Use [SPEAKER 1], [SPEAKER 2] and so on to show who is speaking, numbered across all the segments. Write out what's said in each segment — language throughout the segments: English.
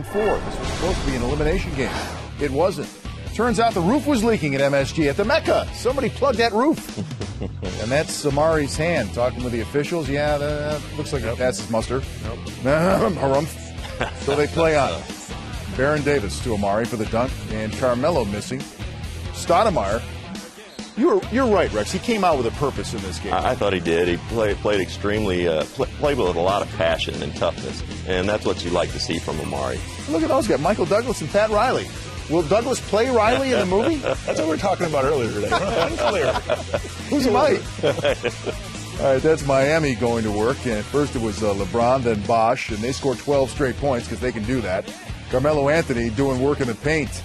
[SPEAKER 1] Game 4. This was supposed to be an elimination game. It wasn't. Turns out the roof was leaking at MSG at the Mecca. Somebody plugged that roof. And that's Amari's hand talking with the officials. Yeah, that looks like it passes muster. So they play on. Baron Davis to Amari for the dunk, and Carmelo missing. Stoudemire. You're right, Rex. He came out with a purpose in this game.
[SPEAKER 2] I thought he did. He played extremely, played with a lot of passion and toughness, and that's what you like to see from Amari.
[SPEAKER 1] Look at those guys, Michael Douglas and Pat Riley. Will Douglas play Riley in the movie?
[SPEAKER 3] That's what we were talking about earlier today. Unclear.
[SPEAKER 1] Who's he might? All right, that's Miami going to work. And first it was LeBron, then Bosh, and they scored 12 straight points because they can do that. Carmelo Anthony doing work in the paint.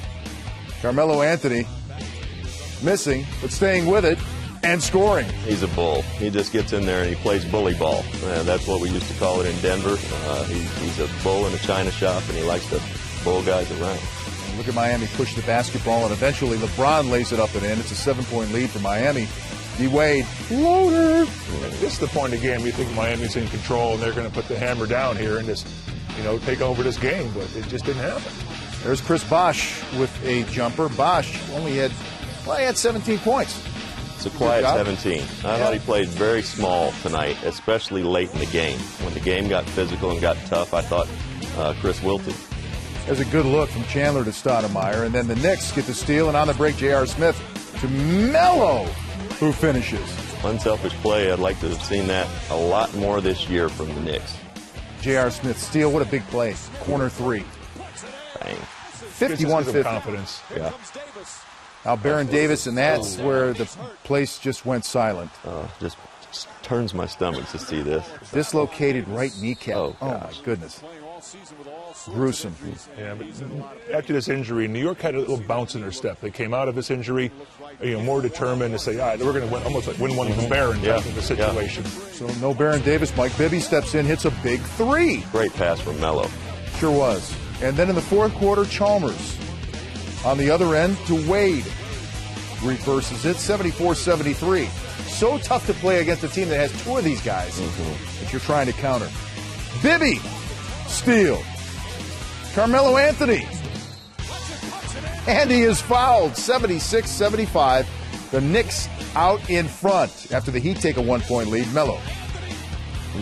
[SPEAKER 1] Carmelo Anthony missing, but staying with it and scoring.
[SPEAKER 2] He's a bull. He just gets in there and he plays bully ball. That's what we used to call it in Denver. He's a bull in a china shop, and he likes to bull guys around.
[SPEAKER 1] Look at Miami push the basketball, and eventually LeBron lays it up and in. It's a 7-point lead for Miami. D-Wade, loader.
[SPEAKER 3] This is the point of the game. You think Miami's in control, and they're going to put the hammer down here and just, take over this game, but it just didn't happen.
[SPEAKER 1] There's Chris Bosh with a jumper. Bosh only had 17 points.
[SPEAKER 2] It's a quiet 17. I thought he played very small tonight, especially late in the game. When the game got physical and got tough, I thought Chris wilted.
[SPEAKER 1] There's a good look from Chandler to Stoudemire, and then the Knicks get the steal, and on the break, J.R. Smith to Melo, who finishes.
[SPEAKER 2] Unselfish play. I'd like to have seen that a lot more this year from the Knicks.
[SPEAKER 1] J.R. Smith steal. What a big play. Corner three.
[SPEAKER 2] Bang.
[SPEAKER 1] 51-50.
[SPEAKER 3] Confidence.
[SPEAKER 2] Yeah.
[SPEAKER 1] Now Baron Davis, and that's where the place just went silent.
[SPEAKER 2] Just turns my stomach to see this.
[SPEAKER 1] Dislocated right kneecap.
[SPEAKER 2] Oh,
[SPEAKER 1] my goodness. Gruesome.
[SPEAKER 3] Yeah, but after this injury, New York had a little bounce in their step. They came out of this injury, more determined to say, all right, we're going to win, almost like win one with Baron type of the situation.
[SPEAKER 1] So no Baron Davis. Mike Bibby steps in, hits a big three.
[SPEAKER 2] Great pass from Melo.
[SPEAKER 1] Sure was. And then in the fourth quarter, Chalmers on the other end to Wade. Reverses it, 74-73. So tough to play against a team that has two of these guys that you're trying to counter. Bibby, steal. Carmelo Anthony. And he is fouled, 76-75. The Knicks out in front after the Heat take a 1-point lead. Melo.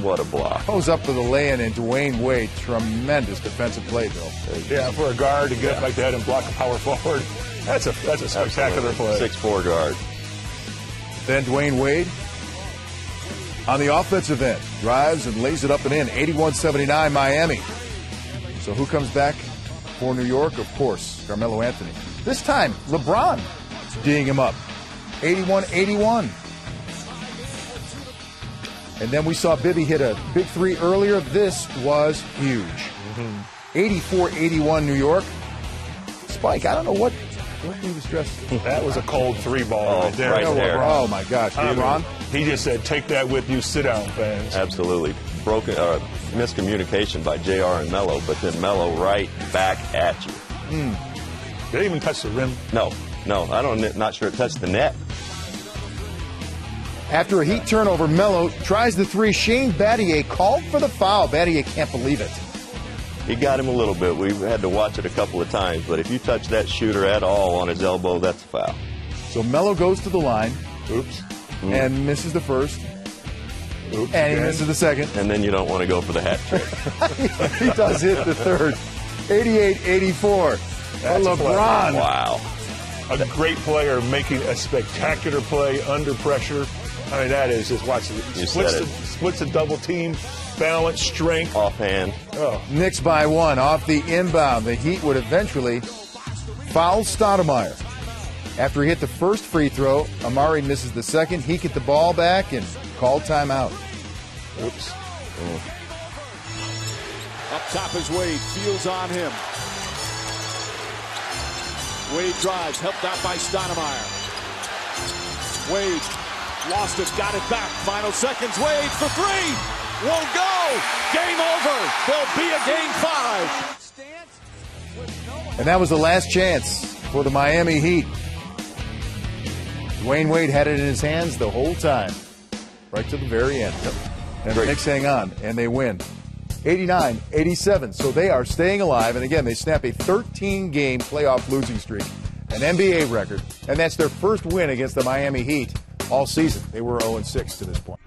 [SPEAKER 2] What a block.
[SPEAKER 1] Goes up for the lay-in, and Dwayne Wade. Tremendous defensive play, Bill.
[SPEAKER 3] Yeah, for a guard to get up like that and block a power forward, that's a spectacular play.
[SPEAKER 2] 6'4" guard.
[SPEAKER 1] Then Dwayne Wade on the offensive end. Drives and lays it up and in. 81-79 Miami. So who comes back for New York? Of course, Carmelo Anthony. This time, LeBron D'ing him up. 81-81. And then we saw Bibby hit a big three earlier. This was huge. 84-81 New York. Spike, I don't know what he was dressed.
[SPEAKER 3] That was a cold three ball right there.
[SPEAKER 2] Right there.
[SPEAKER 1] Oh, my gosh. LeBron?
[SPEAKER 3] He just said, take that with you, sit down, fans.
[SPEAKER 2] Absolutely. Miscommunication by JR and Melo, but then Melo right back at you.
[SPEAKER 3] Did it even touch the rim?
[SPEAKER 2] No. Not sure it touched the net.
[SPEAKER 1] After a Heat turnover, Melo tries the three. Shane Battier called for the foul. Battier can't believe it.
[SPEAKER 2] He got him a little bit. We had to watch it a couple of times, but if you touch that shooter at all on his elbow, that's a foul.
[SPEAKER 1] So Melo goes to the line.
[SPEAKER 3] Oops.
[SPEAKER 1] And misses the first.
[SPEAKER 3] Oops.
[SPEAKER 1] And he misses the second.
[SPEAKER 2] And then you don't want to go for the hat trick.
[SPEAKER 1] He does hit the third. 88-84. LeBron.
[SPEAKER 2] Wow.
[SPEAKER 3] A great player making a spectacular play under pressure. I mean, that is just watch it. Splits the double team, balance, strength.
[SPEAKER 2] Offhand.
[SPEAKER 3] Oh.
[SPEAKER 1] Knicks by one off the inbound. The Heat would eventually foul Stoudemire. After he hit the first free throw, Amari misses the second. He get the ball back and called timeout.
[SPEAKER 3] Oops.
[SPEAKER 4] Up top is Wade. Fields on him. Wade drives, helped out by Stoudemire. Wade lost it, got it back. Final seconds. Wade for three. Won't go. Game over. There'll be a game 5.
[SPEAKER 1] And that was the last chance for the Miami Heat. Dwayne Wade had it in his hands the whole time, right to the very end. And the Knicks hang on, and they win. 89-87. So they are staying alive. And again, they snap a 13-game playoff losing streak, an NBA record, and that's their first win against the Miami Heat all season. They were 0-6 to this point.